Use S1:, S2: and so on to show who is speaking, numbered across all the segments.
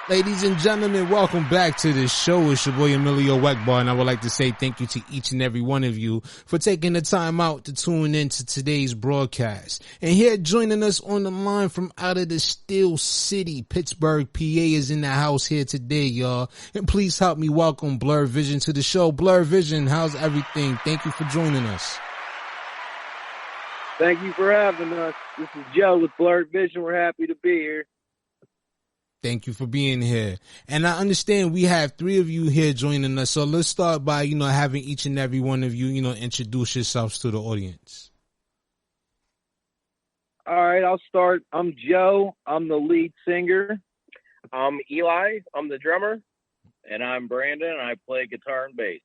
S1: Ladies and gentlemen, welcome back to the show. It's your boy Emilio Weckbar, and I would like to say thank you to each and every one of you for taking the time out to tune in to today's broadcast. And here joining us on the line from out of the Steel City, Pittsburgh, PA is in the house here today, y'all. And please help me welcome Blur Vision to the show. Blur Vision, how's everything? Thank you for joining us.
S2: Thank you for having us. This is Joe with Blurred Vision. We're happy to be here.
S1: Thank you for being here. And I understand we have three of you here joining us. So let's start by, having each and every one of you, introduce yourselves to the audience.
S2: All right, I'll start. I'm Joe. I'm the lead singer.
S3: I'm Eli. I'm the drummer. And I'm Brandon. I play guitar and bass.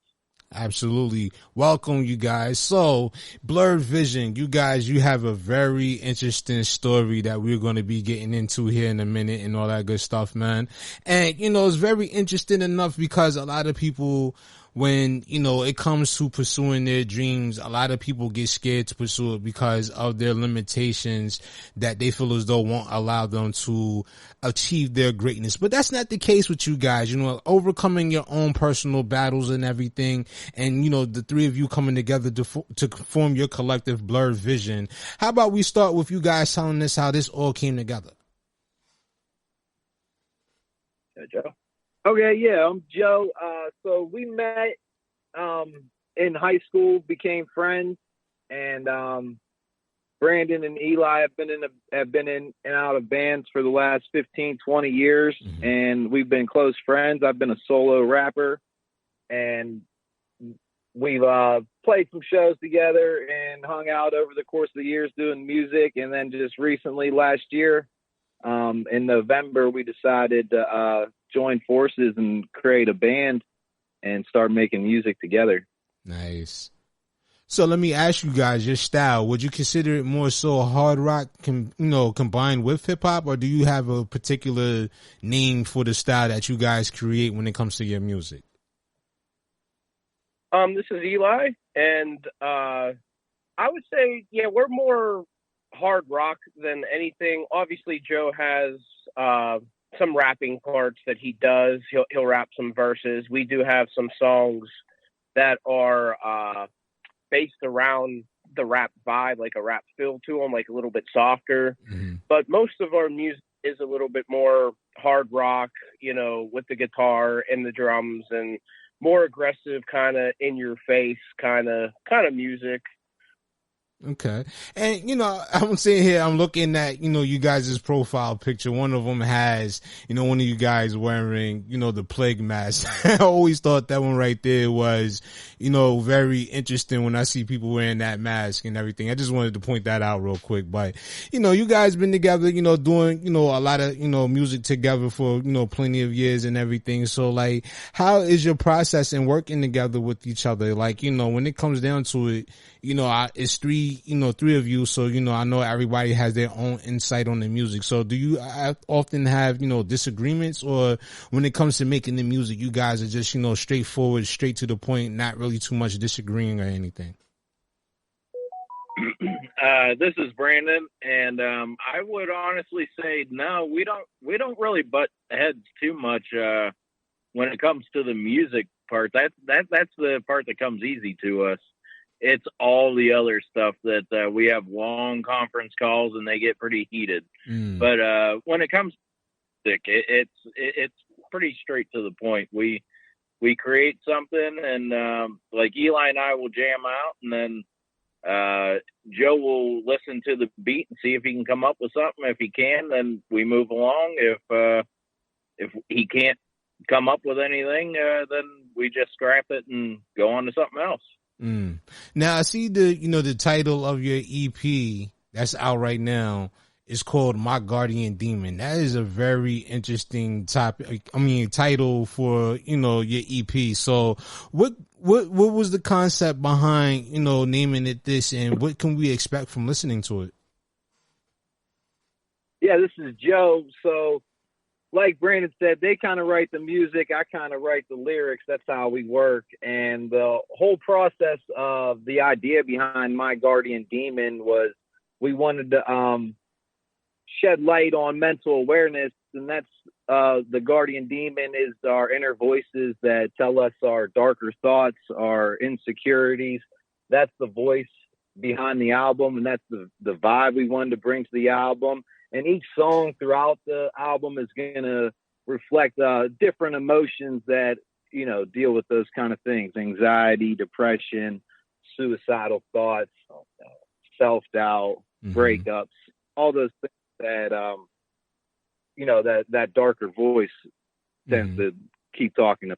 S1: Absolutely. Welcome, you guys. So, Blurred Vision, you guys, you have a very interesting story that we're going to be getting into here in a minute and all that good stuff, man. And, it's very interesting enough because a lot of people, when, it comes to pursuing their dreams, a lot of people get scared to pursue it because of their limitations that they feel as though won't allow them to achieve their greatness. But that's not the case with you guys, overcoming your own personal battles and everything. And, the three of you coming together to form your collective Blurred Vision. How about we start with you guys telling us how this all came together?
S2: Hey, Joe. Okay, yeah, I'm Joe. So we met in high school, became friends, and Brandon and Eli have been in and out of bands for the last 15, 20 years, and we've been close friends. I've been a solo rapper, and we've played some shows together and hung out over the course of the years doing music, and then just recently last year, in November, we decided to join forces and create a band and start making music together.
S1: Nice. So let me ask you guys, your style, would you consider it more so hard rock, combined with hip hop, or do you have a particular name for the style that you guys create when it comes to your music?
S3: This is Eli, and I would say, we're more hard rock than anything. Obviously, Joe has some rapping parts that he does. He'll rap some verses. We do have some songs that are based around the rap vibe, like a rap feel to them, like a little bit softer. But most of our music is a little bit more hard rock, with the guitar and the drums and more aggressive, kind of in your face kind of music.
S1: Okay. And, I'm sitting here, I'm looking at, you guys' profile picture. One of them has, one of you guys wearing, the plague mask. I always thought that one right there was, very interesting when I see people wearing that mask and everything. I just wanted to point that out real quick. But, you guys been together, doing, a lot of, music together for, plenty of years and everything. So, like, how is your process in working together with each other? Like, when it comes down to it, it's three of you. So, I know everybody has their own insight on the music. So do you often have, disagreements, or when it comes to making the music, you guys are just, straightforward, straight to the point, not really too much disagreeing or anything?
S3: This is Brandon, and I would honestly say, no, we don't really butt heads too much when it comes to the music part. That's the part that comes easy to us. It's all the other stuff that we have long conference calls and they get pretty heated. But when it comes to music, it's pretty straight to the point. We create something, and like Eli and I will jam out, and then Joe will listen to the beat and see if he can come up with something. If he can, then we move along. If he can't come up with anything, then we just scrap it and go on to something else.
S1: Now I see the title of your EP that's out right now is called My Guardian Demon. That is a very interesting title for, your EP. So what was the concept behind, naming it this, and what can we expect from listening to it?
S2: Yeah, this is Joe. So like Brandon said, they kind of write the music. I kind of write the lyrics. That's how we work. And the whole process of the idea behind My Guardian Demon was we wanted to shed light on mental awareness, and that's the guardian demon is our inner voices that tell us our darker thoughts, our insecurities. That's the voice behind the album, and that's the vibe we wanted to bring to the album. And each song throughout the album is going to reflect different emotions that, you know, deal with those kind of things: anxiety, depression, suicidal thoughts, self-doubt, breakups, all those things that, you know, that darker voice tends to keep talking to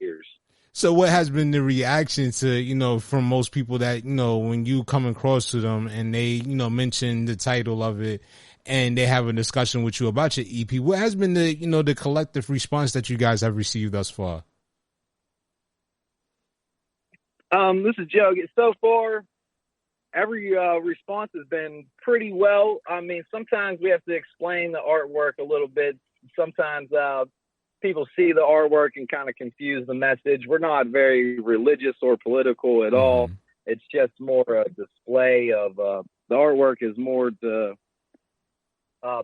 S2: ears.
S1: So what has been the reaction to, you know, from most people that, you know, when you come across to them and they, you know, mention the title of it and they have a discussion with you about your EP, what has been the, you know, the collective response that you guys have received thus far?
S2: This is Joe. So far, every response has been pretty well. I mean, sometimes we have to explain the artwork a little bit. Sometimes people see the artwork and kind of confuse the message. We're not very religious or political at all. It's just more a display of the artwork is more to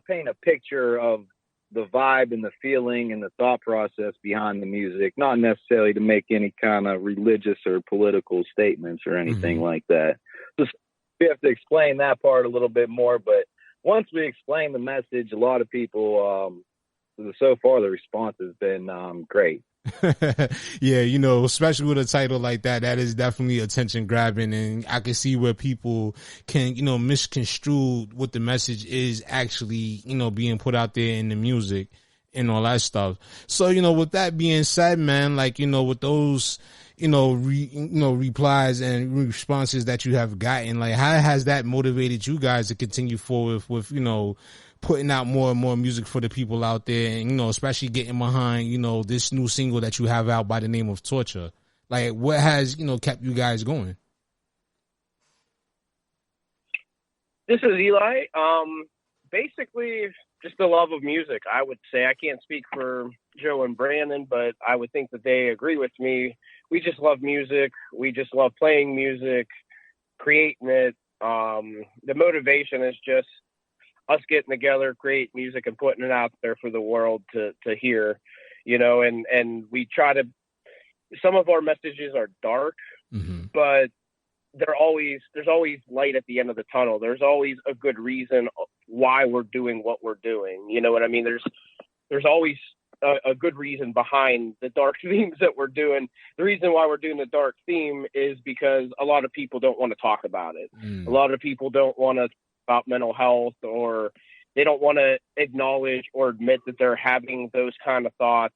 S2: paint a picture of the vibe and the feeling and the thought process behind the music, not necessarily to make any kind of religious or political statements or anything like that. Just we have to explain that part a little bit more, but once we explain the message, a lot of people, so far the response has been great.
S1: Yeah, you know, especially with a title like that, that is definitely attention grabbing, and I can see where people can, you know, misconstrue what the message is actually, you know, being put out there in the music and all that stuff. So, you know, with that being said, man, like, you know, with those, you know, replies and responses that you have gotten, like, how has that motivated you guys to continue forward with, you know, putting out more and more music for the people out there, and, you know, especially getting behind, you know, this new single that you have out by the name of Torture? Like, what has, you know, kept you guys going?
S4: This is Eli. Basically, just the love of music, I would say. I can't speak for Joe and Brandon, but I would think that they agree with me. We just love music. We just love playing music, creating it. The motivation is just us getting together, create music, and putting it out there for the world to hear, you know, and we try to, some of our messages are dark, but there's always light at the end of the tunnel. There's always a good reason why we're doing what we're doing. You know what I mean? There's always a good reason behind the dark themes that we're doing. The reason why we're doing the dark theme is because a lot of people don't want to talk about it. A lot of people don't want to about mental health, or they don't want to acknowledge or admit that they're having those kind of thoughts,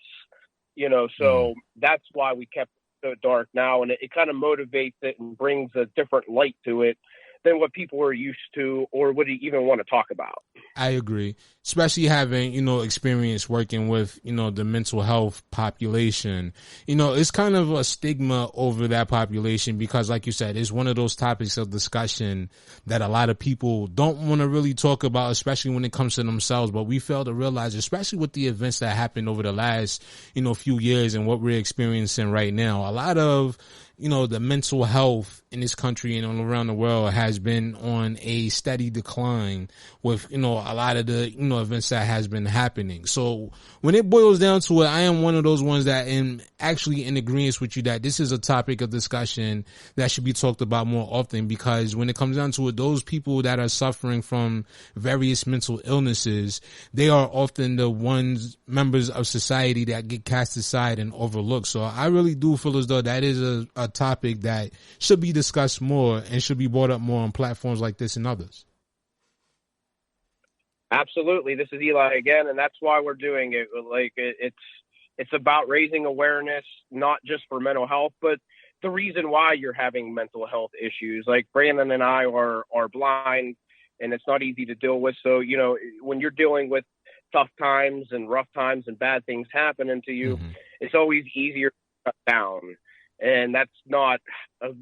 S4: you know, so that's why we kept it so dark now. And it kind of motivates it and brings a different light to it than what people are used to or would even want to talk about.
S1: I agree, especially having, you know, experience working with, you know, the mental health population. You know, it's kind of a stigma over that population because, like you said, it's one of those topics of discussion that a lot of people don't want to really talk about, especially when it comes to themselves. But we fail to realize, especially with the events that happened over the last, you know, few years and what we're experiencing right now, a lot of, you know, the mental health in this country and all around the world has been on a steady decline with, you know, a lot of the, you know, events that has been happening. So when it boils down to it, I am one of those ones that am actually in agreement with you that this is a topic of discussion that should be talked about more often, because when it comes down to it, those people that are suffering from various mental illnesses, they are often the ones, members of society that get cast aside and overlooked. So I really do feel as though that is a topic that should be discussed more and should be brought up more on platforms like this and others.
S4: Absolutely. This is Eli again, and that's why we're doing it. Like, it's about raising awareness, not just for mental health, but the reason why you're having mental health issues. Like, Brandon and I are blind, and it's not easy to deal with. So, you know, when you're dealing with tough times and rough times and bad things happening to you, it's always easier to cut down. And that's not the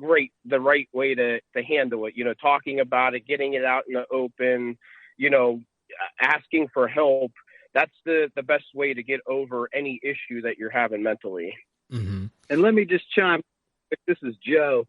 S4: right way to handle it. You know, talking about it, getting it out in the open, you know, asking for help. That's the best way to get over any issue that you're having mentally.
S2: And let me just chime. This is Joe.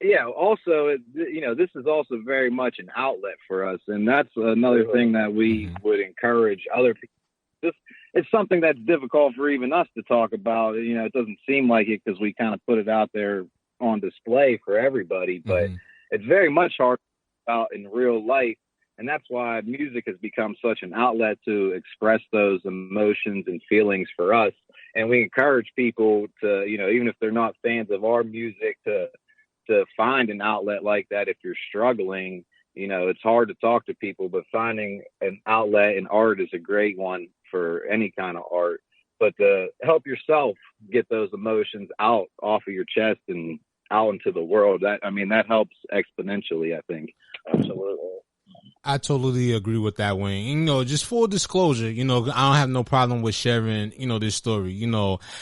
S2: yeah, also, this is also very much an outlet for us. And that's another thing that we would encourage other people. It's something that's difficult for even us to talk about. It doesn't seem like it because we kind of put it out there on display for everybody, but it's very much hard to talk about in real life. And that's why music has become such an outlet to express those emotions and feelings for us. And we encourage people to, even if they're not fans of our music, to find an outlet like that. If you're struggling, it's hard to talk to people, but finding an outlet in art is a great one for any kind of art. But to help yourself get those emotions out off of your chest and out into the world, that helps exponentially, I think.
S4: Absolutely.
S1: I totally agree with that, Wayne. Just full disclosure, I don't have no problem with sharing, this story.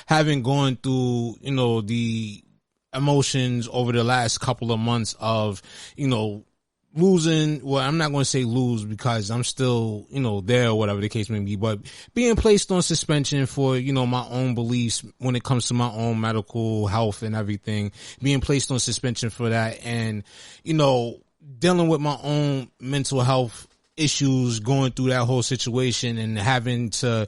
S1: Having gone through, the emotions over the last couple of months of, losing, well, I'm not going to say lose because I'm still, there or whatever the case may be, but being placed on suspension for, my own beliefs when it comes to my own medical health and everything, being placed on suspension for that and, dealing with my own mental health issues, going through that whole situation and having to,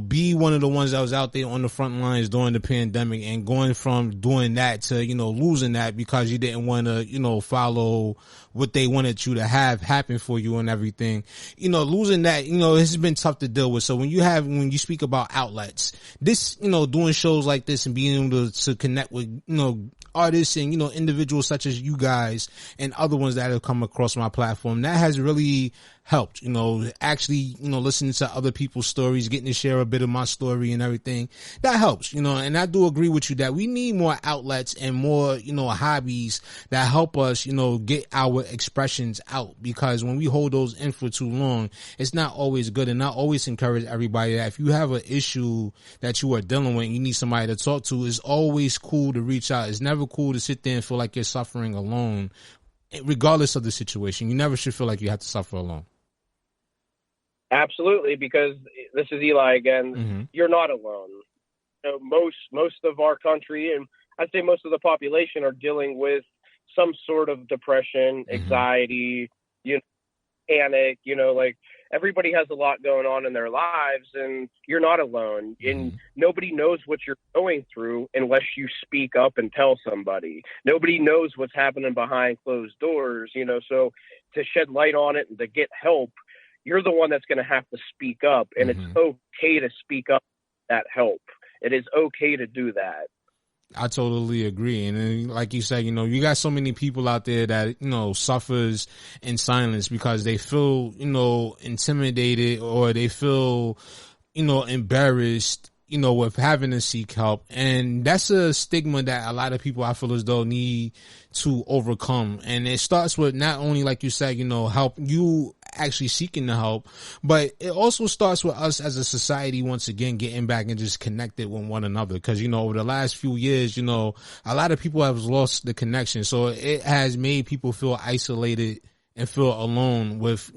S1: be one of the ones that was out there on the front lines during the pandemic and going from doing that to, losing that because you didn't want to, follow what they wanted you to have happen for you and everything, losing that, this has been tough to deal with. So when you speak about outlets, this, doing shows like this and being able to connect with, artists and, individuals such as you guys and other ones that have come across my platform, that has really helped, actually, listening to other people's stories, getting to share a bit of my story and everything. That helps, and I do agree with you that we need more outlets and more, hobbies that help us, get our expressions out, because when we hold those in for too long, it's not always good. And I always encourage everybody that if you have an issue that you are dealing with and you need somebody to talk to, it's always cool to reach out. It's never cool to sit there and feel like you're suffering alone, regardless of the situation. You never should feel like you have to suffer alone.
S4: Absolutely, because this is Eli again. You're not alone. Most of our country, and I'd say most of the population, are dealing with some sort of depression, anxiety, panic. Like everybody has a lot going on in their lives, and you're not alone. And nobody knows what you're going through unless you speak up and tell somebody. Nobody knows what's happening behind closed doors. So to shed light on it and to get help, you're the one that's going to have to speak up, and it's okay to speak up that help. It is okay to do that.
S1: I totally agree. And then, like you said, you got so many people out there that, suffers in silence because they feel, intimidated or they feel, embarrassed, with having to seek help. And that's a stigma that a lot of people, I feel as though, need to overcome. And it starts with not only, like you said, help you actually seeking the help, but it also starts with us as a society, once again, getting back and just connected with one another. Cause, over the last few years, a lot of people have lost the connection. So it has made people feel isolated and feel alone with,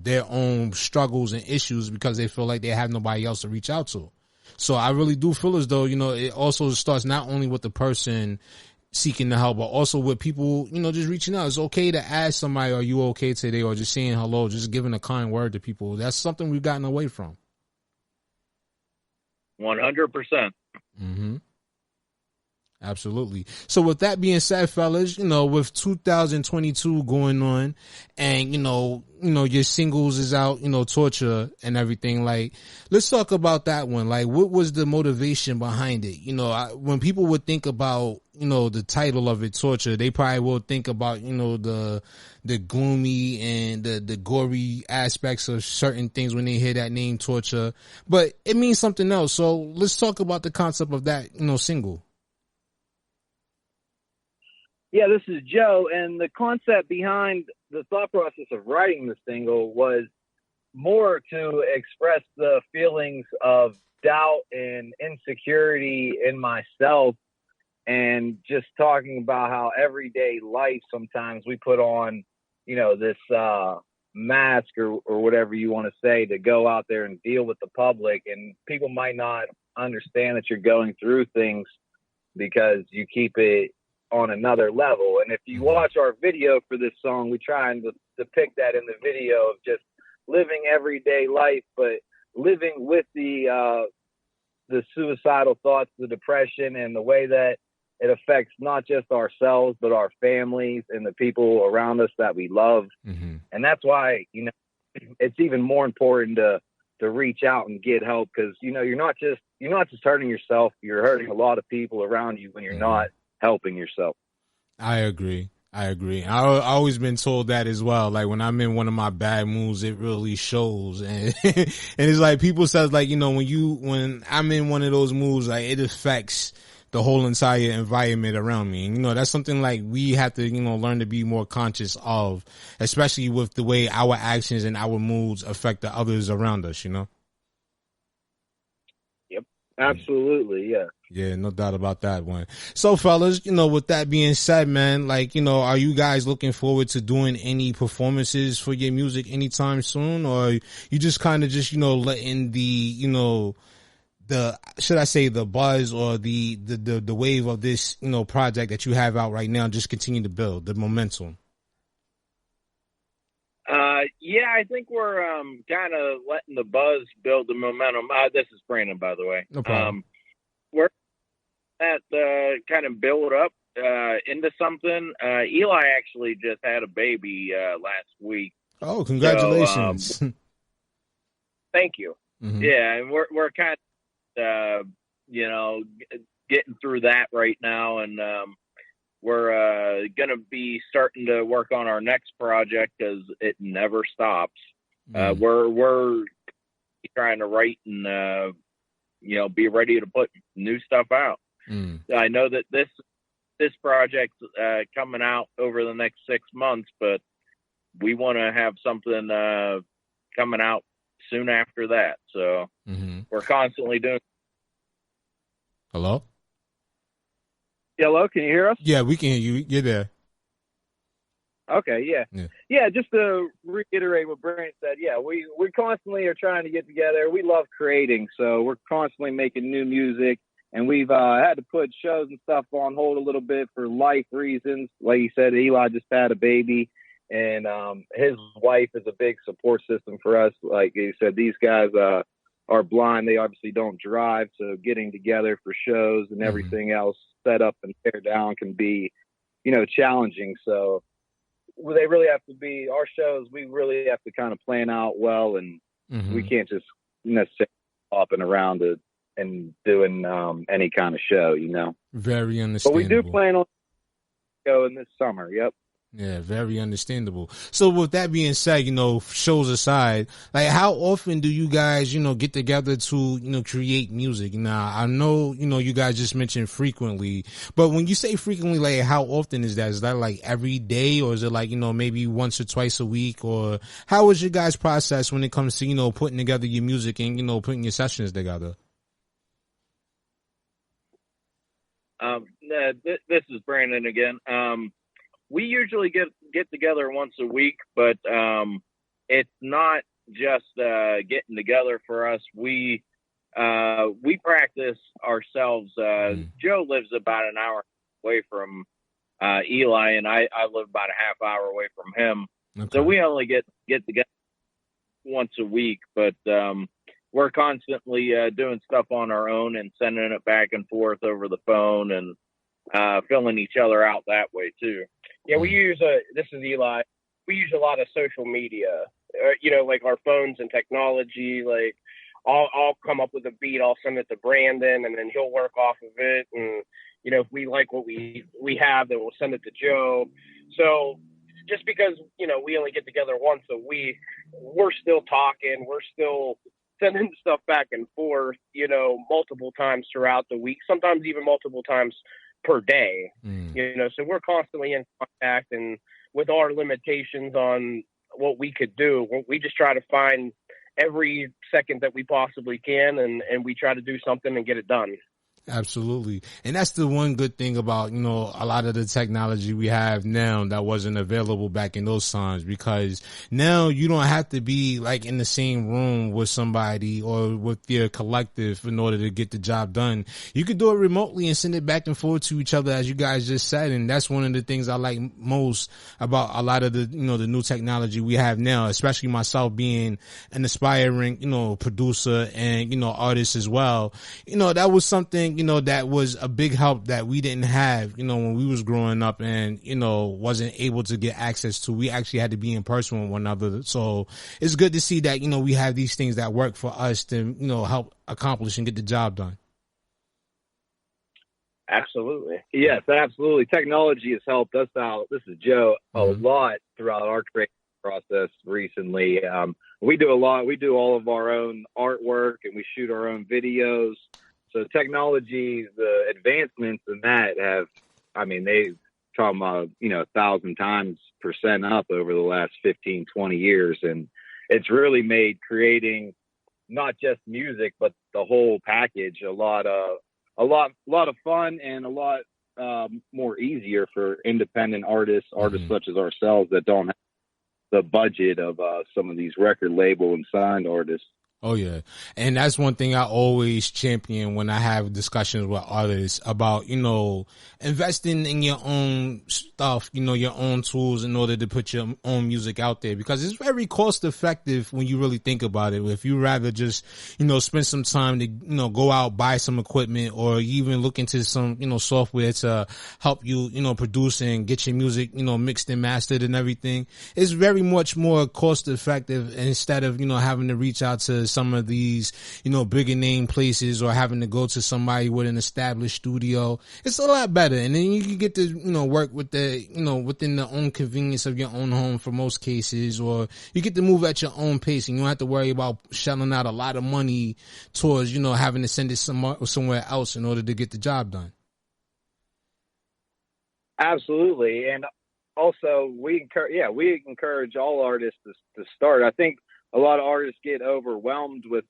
S1: their own struggles and issues because they feel like they have nobody else to reach out to. So I really do feel as though, it also starts not only with the person seeking the help, but also with people, just reaching out. It's okay to ask somebody, are you okay today? Or just saying hello, just giving a kind word to people. That's something we've gotten away from.
S3: 100%.
S1: Absolutely. So with that being said, fellas, with 2022 going on and, your singles is out, Torture and everything, like, let's talk about that one. Like, what was the motivation behind it? When people would think about, the title of it, Torture, they probably will think about, the gloomy and the gory aspects of certain things when they hear that name, Torture, but it means something else. So let's talk about the concept of that, single.
S2: Yeah, this is Joe, and the concept behind the thought process of writing the single was more to express the feelings of doubt and insecurity in myself, and just talking about how everyday life, sometimes we put on, this mask or whatever you want to say to go out there and deal with the public, and people might not understand that you're going through things because you keep it on another level. And if you watch our video for this song, we try and depict that in the video of just living everyday life, but living with the suicidal thoughts, the depression, and the way that it affects not just ourselves, but our families and the people around us that we love.
S1: Mm-hmm.
S2: And that's why, it's even more important to reach out and get help, because, you're not just hurting yourself. You're hurting a lot of people around you when you're not helping yourself.
S1: I agree. I always been told that as well. Like when I'm in one of my bad moods, it really shows. And, and it's like people says like, when I'm in one of those moods, like it affects the whole entire environment around me. And, that's something like we have to, learn to be more conscious of, especially with the way our actions and our moods affect the others around us,
S2: Yep. Absolutely. Yeah.
S1: Yeah, no doubt about that one. So fellas, with that being said, man, like, are you guys looking forward to doing any performances for your music anytime soon? Or you just kind of just, letting the, should I say the buzz or the wave of this, project that you have out right now just continue to build the momentum?
S3: Yeah, I think we're kind of letting the buzz build the momentum. This is Brandon, by the way.
S1: No problem.
S3: We're at kind of build up into something. Eli actually just had a baby last week.
S1: Oh, congratulations!
S3: So, thank you.
S1: Mm-hmm.
S3: Yeah, and we're kind of getting through that right now, and we're going to be starting to work on our next project because it never stops. We're trying to write and, be ready to put new stuff out. I know that this project's coming out over the next 6 months, but we want to have something coming out soon after that. So we're constantly doing.
S1: Hello?
S2: Hello, can you hear us?
S1: Yeah, we can hear you. You're there.
S2: Okay, yeah. Just to reiterate what Brent said, we constantly are trying to get together. We love creating, so we're constantly making new music, and we've had to put shows and stuff on hold a little bit for life reasons. Like you said, Eli just had a baby, and his wife is a big support system for us. Like you said, these guys are blind. They obviously don't drive, so getting together for shows and everything else set up and tear down can be, challenging. So they really have to be our shows. We really have to kind of plan out well, and we can't just necessarily hopping around and doing any kind of show,
S1: Very understandable.
S2: But we do plan on going this summer. Yep.
S1: Yeah, very understandable. So with that being said, shows aside, like how often do you guys, get together to, create music? Now, I know, you guys just mentioned frequently, but when you say frequently, like how often is that? Is that like every day, or is it like, maybe once or twice a week? Or how is your guys' process when it comes to, putting together your music and, putting your sessions together?
S3: This is Brandon again. We usually get together once a week, but it's not just getting together for us. We practice ourselves. Joe lives about an hour away from Eli, and I live about a half hour away from him. Okay. So we only get together once a week, but we're constantly doing stuff on our own and sending it back and forth over the phone and filling each other out that way too.
S4: Yeah, we use this is Eli. We use a lot of social media, like our phones and technology. Like I'll come up with a beat, I'll send it to Brandon, and then he'll work off of it. And if we like what we have, then we'll send it to Joe. So just because we only get together once a week, we're still talking, we're still sending stuff back and forth, multiple times throughout the week, sometimes even multiple times per day, so we're constantly in contact, and with our limitations on what we could do, we just try to find every second that we possibly can, and we try to do something and get it done.
S1: Absolutely. And that's the one good thing about, a lot of the technology we have now that wasn't available back in those times, because now you don't have to be like in the same room with somebody or with your collective in order to get the job done. You could do it remotely and send it back and forth to each other, as you guys just said. And that's one of the things I like most about a lot of the, the new technology we have now, especially myself being an aspiring, producer and, artist as well. That was something, that was a big help that we didn't have, when we was growing up and, wasn't able to get access to. We actually had to be in person with one another. So it's good to see that, we have these things that work for us to, help accomplish and get the job done.
S4: Absolutely.
S2: Yes, absolutely. Technology has helped us out. This is Joe, a lot throughout our creative process recently. We do a lot. We do all of our own artwork and we shoot our own videos. So technology, the advancements in that they've come, 1,000 times % up over the last 15, 20 years. And it's really made creating not just music, but the whole package a lot of fun and a lot more easier for independent artists such as ourselves that don't have the budget of some of these record label and signed artists.
S1: Oh yeah. And that's one thing I always champion when I have discussions with artists about, investing in your own stuff, your own tools in order to put your own music out there, because it's very cost effective when you really think about it. If you rather just, spend some time to, go out, buy some equipment, or even look into some, software to help you, produce and get your music, mixed and mastered and everything. It's very much more cost effective instead of, having to reach out to some of these, bigger name places or having to go to somebody with an established studio. It's a lot better. And then you can get to, work with the, within the own convenience of your own home for most cases, or you get to move at your own pace and you don't have to worry about shelling out a lot of money towards, having to send it somewhere else in order to get the job done.
S2: Absolutely. And also we encourage all artists to start. I think a lot of artists get overwhelmed with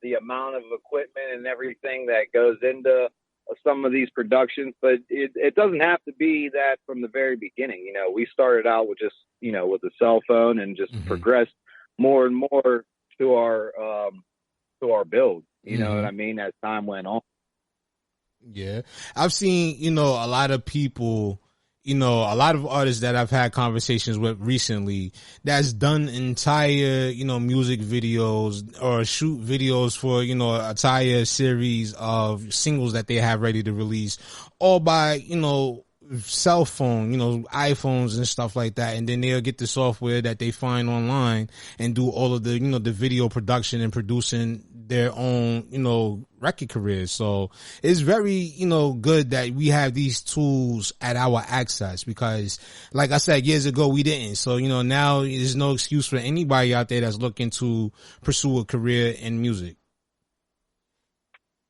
S2: the amount of equipment and everything that goes into some of these productions, but it doesn't have to be that from the very beginning. We started out with just, with a cell phone and just progressed more and more to our build, you know what I mean, as time went on.
S1: Yeah. I've seen, a lot of people, a lot of artists that I've had conversations with recently that's done entire, music videos or shoot videos for, an entire series of singles that they have ready to release, all by, cell phone, iPhones and stuff like that. And then they'll get the software that they find online and do all of the, the video production and producing their own, record careers. So it's very, good that we have these tools at our access, because like I said, years ago, we didn't. So, now there's no excuse for anybody out there that's looking to pursue a career in music.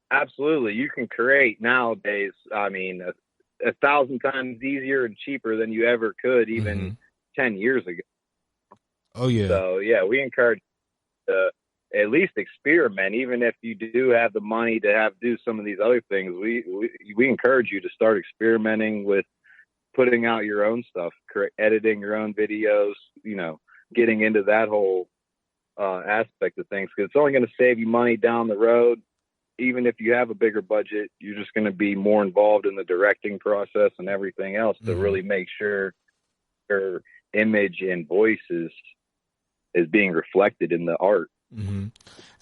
S2: Absolutely. You can create nowadays, 1,000 times easier and cheaper than you ever could even 10 years ago.
S1: Oh yeah.
S2: So yeah, we encourage to at least experiment, even if you do have the money to do some of these other things. We encourage you to start experimenting with putting out your own stuff, editing your own videos, getting into that whole aspect of things, because it's only going to save you money down the road. Even if you have a bigger budget, you're just going to be more involved in the directing process and everything else to really make sure your image and voice is being reflected in the art.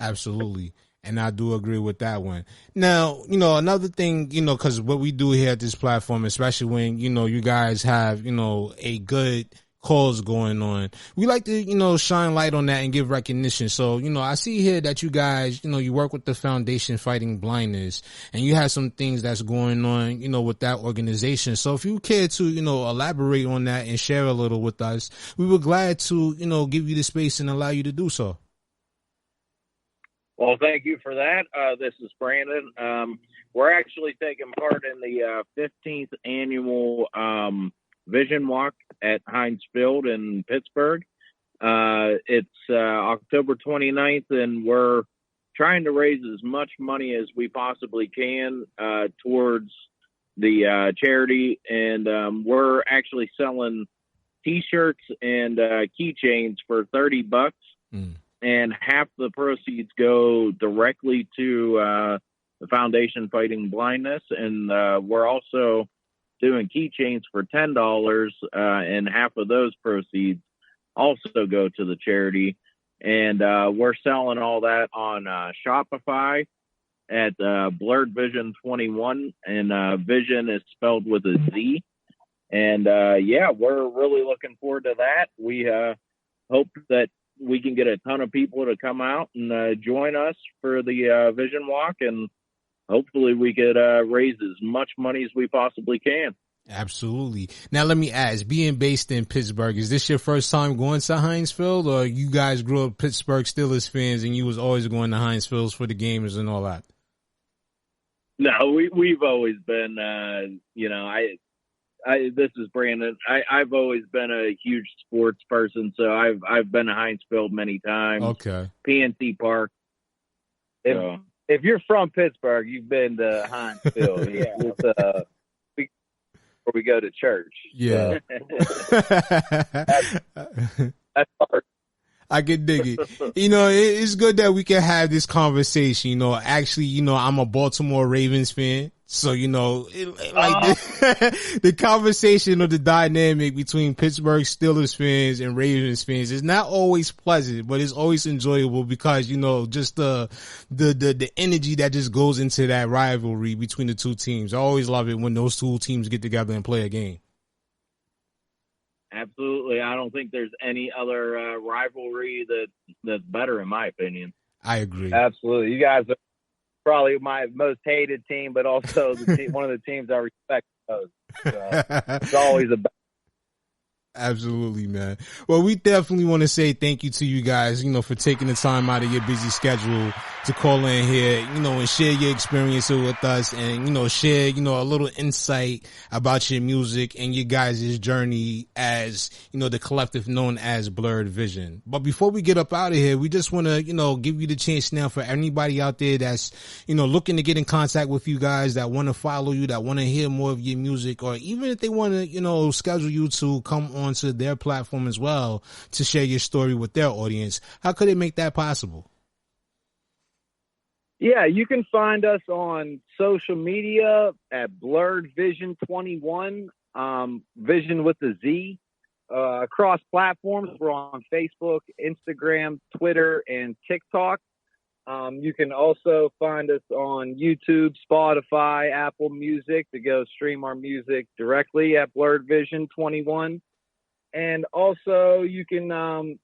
S1: Absolutely. And I do agree with that one. Now, another thing, because what we do here at this platform, especially when, you guys have, a good cause going on, we like to, shine light on that and give recognition. So, I see here that you guys, you work with the Foundation Fighting Blindness, and you have some things that's going on, with that organization. So if you care to, elaborate on that and share a little with us, we were glad to, give you the space and allow you to do so.
S3: Well, thank you for that. This is Brandon. We're actually taking part in the 15th annual Vision Walk at Heinz Field in Pittsburgh. It's October 29th, and we're trying to raise as much money as we possibly can towards the charity. And we're actually selling T-shirts and keychains for $30. And half the proceeds go directly to the Foundation Fighting Blindness. And we're also doing keychains for $10, and half of those proceeds also go to the charity. And we're selling all that on Shopify at Blurred Vision 21, and Vision is spelled with a Z. And yeah, we're really looking forward to that. We hope that we can get a ton of people to come out and join us for the Vision Walk, and hopefully we could raise as much money as we possibly can.
S1: Absolutely. Now, let me ask, being based in Pittsburgh, is this your first time going to Heinz Field, or you guys grew up Pittsburgh Steelers fans and you was always going to Heinz Fields for the games and all that?
S3: No, we've always been, this is Brandon. I've always been a huge sports person, so I've been to Heinz Field many times.
S1: Okay.
S3: PNC Park.
S2: If you're from Pittsburgh, you've been to Heinz Field. Yeah. It's, where we go to church.
S1: Yeah.
S2: That's hard.
S1: I can dig it. It's good that we can have this conversation. Actually, I'm a Baltimore Ravens fan. So, the conversation or the dynamic between Pittsburgh Steelers fans and Ravens fans is not always pleasant, but it's always enjoyable because, just the energy that just goes into that rivalry between the two teams. I always love it when those two teams get together and play a game.
S3: Absolutely. I don't think there's any other rivalry that's better, in my opinion.
S1: I agree.
S2: Absolutely. You guys are probably my most hated team, but also one of the teams I respect most. So it's always a
S1: Absolutely, man. Well, we definitely want to say thank you to you guys, for taking the time out of your busy schedule to call in here, and share your experience with us and, share, a little insight about your music and your guys' journey as, the collective known as Blurred Vision. But before we get up out of here, we just want to, give you the chance now for anybody out there that's, looking to get in contact with you guys, that want to follow you, that want to hear more of your music, or even if they want to, schedule you to come onto their platform as well to share your story with their audience. How could they make that possible?
S2: Yeah, you can find us on social media at Blurred Vision 21, Vision with a Z, across platforms. We're on Facebook, Instagram, Twitter, and TikTok. You can also find us on YouTube, Spotify, Apple Music to go stream our music directly at Blurred Vision 21. And also you can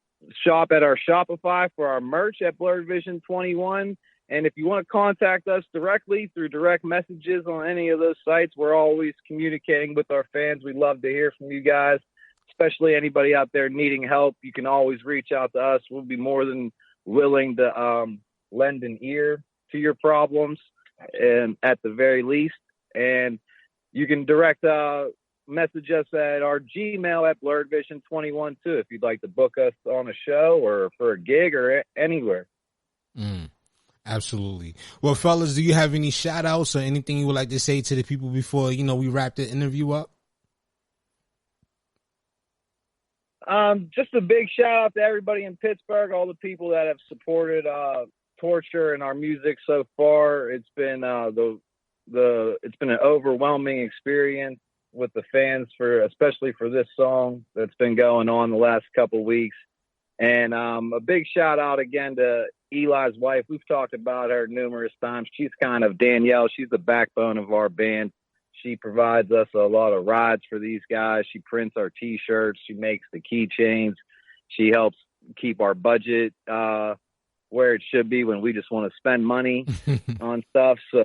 S2: shop at our Shopify for our merch at Blurred Vision 21. And if you want to contact us directly through direct messages on any of those sites, we're always communicating with our fans. We'd love to hear from you guys, especially anybody out there needing help. You can always reach out to us. We'll be more than willing to lend an ear to your problems, and at the very least. And you can direct message us at our Gmail at Blurred Vision 21 too, if you'd like to book us on a show or for a gig or anywhere.
S1: Absolutely. Well, fellas, do you have any shout outs or anything you would like to say to the people before, we wrap the interview up?
S2: Just a big shout out to everybody in Pittsburgh, all the people that have supported Torture and our music so far. It's been it's been an overwhelming experience with the fans, especially for this song that's been going on the last couple of weeks. And a big shout out again to Eli's wife. We've talked about her numerous times. She's kind of Danielle. She's the backbone of our band. She provides us a lot of rides for these guys. She prints our T-shirts. She makes the keychains. She helps keep our budget where it should be when we just want to spend money on stuff. So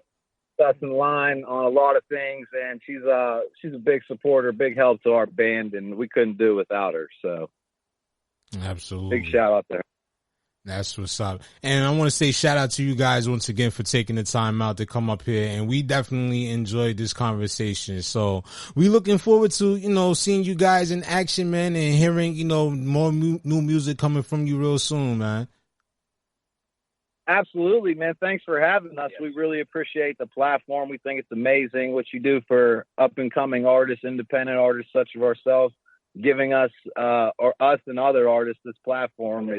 S2: that's in line on a lot of things, and she's a big supporter, big help to our band, and we couldn't do it without her. So
S1: absolutely,
S2: big shout out there.
S1: That's what's up. And I want to say shout out to you guys once again for taking the time out to come up here. And we definitely enjoyed this conversation. So we looking forward to, seeing you guys in action, man, and hearing, more new music coming from you real soon, man.
S2: Absolutely, man. Thanks for having us. We really appreciate the platform. We think it's amazing what you do for up and coming artists, independent artists such as ourselves. Giving us or us and other artists this platform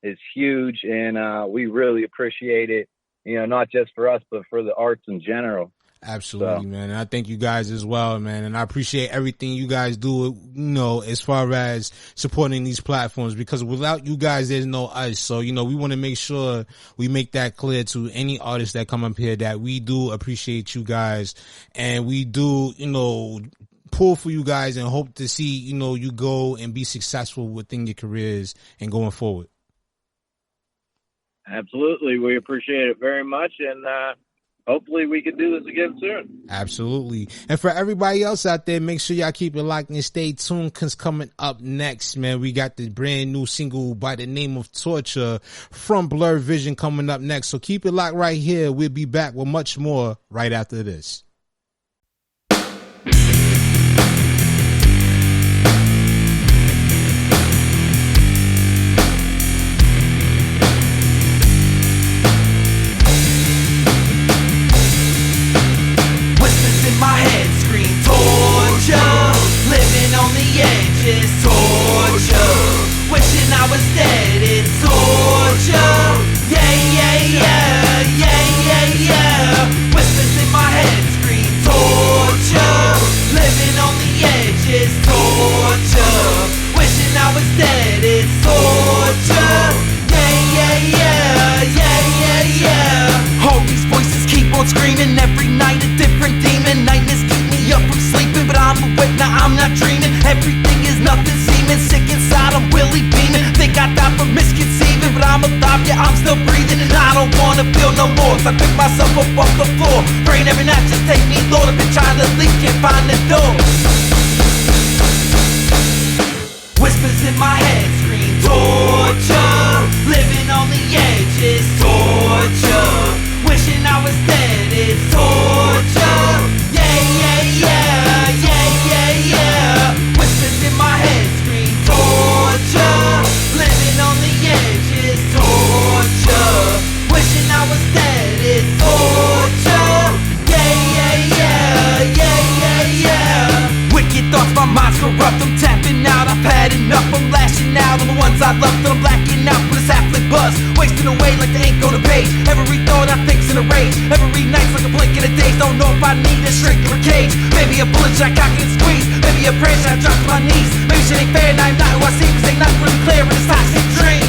S2: is huge, and we really appreciate it. You know, not just for us, but for the arts in general.
S1: Absolutely, man. And I thank you guys as well, man. And I appreciate everything you guys do, you know, as far as supporting these platforms, because without you guys, there's no us. So, you know, we want to make sure we make that clear to any artists that come up here that we do appreciate you guys, and we do, you know, pull for you guys and hope to see, you know, you go and be successful within your careers and going forward.
S3: Absolutely. We appreciate it very much. And, hopefully we can do this again soon.
S1: Absolutely. And for everybody else out there, make sure y'all keep it locked and stay tuned, because coming up next, man, we got the brand new single by the name of Torture from Blur Vision coming up next. So keep it locked right here. We'll be back with much more right after this.
S5: My head scream torture, living on the edge is torture, wishing I was dead is torture, yeah, whispers in my head scream torture, living on the edge is torture, wishing I was dead is torture, yeah. All these voices keep on screaming every night, a different demon. Nightmares keep me up from sleeping, but I'm awake now, I'm not dreaming. Everything is nothing seeming, sick inside, I'm Willie beaming. Think I died from misconceiving, but I'm alive, yeah, I'm still breathing. And I don't wanna feel no more, so I pick myself up off the floor. Praying every night, just take me, Lord. I've been trying to leave, can't find the door. Whispers in my head scream torture, living on the edge is torture, wishing I was dead is torture, yeah. Whispers in my head scream torture, living on the edge is torture, wishing I was dead is torture, yeah. Wicked thoughts, my mind's corrupt, I'm tapping out, I've had enough, I'm lashing out on the ones I love, till I'm blacking out with this half-lit buzz, wasting away like the ink on the page. Every thought I think's in a rage, every night's like a blink in a daze. Don't know if I need a shrink or a cage. Maybe a bullet shot I can squeeze, maybe a prayer shot I drop to my knees. Maybe shit ain't fair and I'm not who I see, 'cause ain't nothing really clear in this toxic dream.